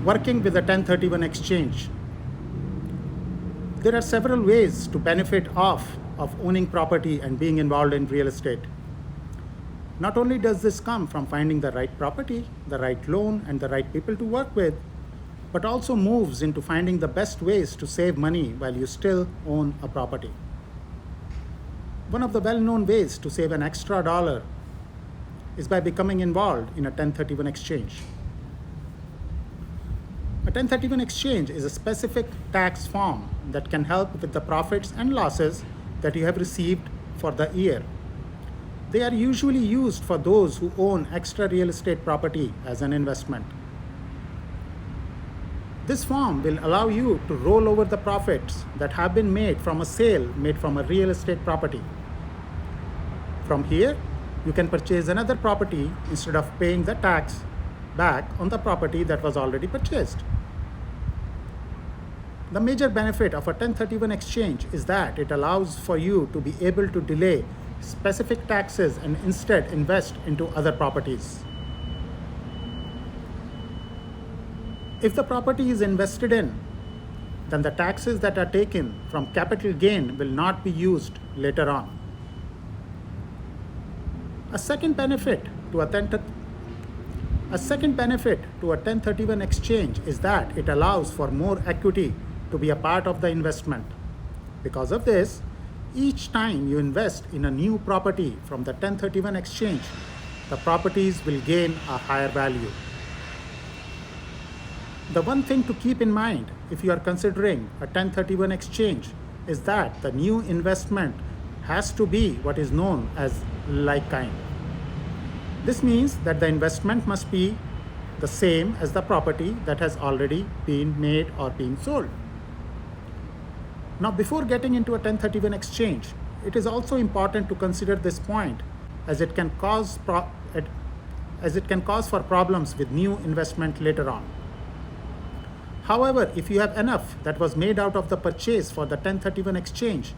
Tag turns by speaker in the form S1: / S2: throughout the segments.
S1: Working with a 1031 exchange. There are several ways to benefit of owning property and being involved in real estate. Not only does this come from finding the right property, the right loan, and the right people to work with, but also moves into finding the best ways to save money while you still own a property. One of the well known ways to save an extra dollar is by becoming involved in a 1031 exchange. A 1031 exchange is a specific tax form that can help with the profits and losses that you have received for the year. They are usually used for those who own extra real estate property as an investment. This form will allow you to roll over the profits that have been made from a sale made from a real estate property. From here, you can purchase another property instead of paying the tax back on the property that was already purchased. The major benefit of a 1031 exchange is that it allows for you to be able to delay specific taxes and instead invest into other properties. If the property is invested in, then the taxes that are taken from capital gain will not be used later on. A second benefit to a 1031 exchange is that it allows for more equity to be a part of the investment. Because of this, each time you invest in a new property from the 1031 exchange, the properties will gain a higher value. The one thing to keep in mind if you are considering a 1031 exchange is that the new investment has to be what is known as like kind. This means that the investment must be the same as the property that has already been made or being sold. Now, before getting into a 1031 exchange, it is also important to consider this point as it can cause for problems with new investment later on. However, if you have enough that was made out of the purchase for the 1031 exchange,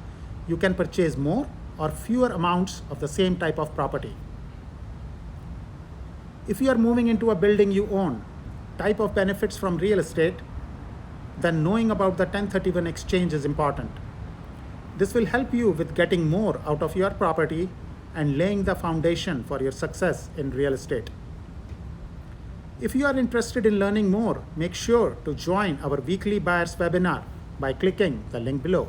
S1: you can purchase more or fewer amounts of the same type of property. If you are moving into a building you own, type of benefits from real estate, then knowing about the 1031 exchange is important. This will help you with getting more out of your property and laying the foundation for your success in real estate. If you are interested in learning more, make sure to join our weekly buyers webinar by clicking the link below.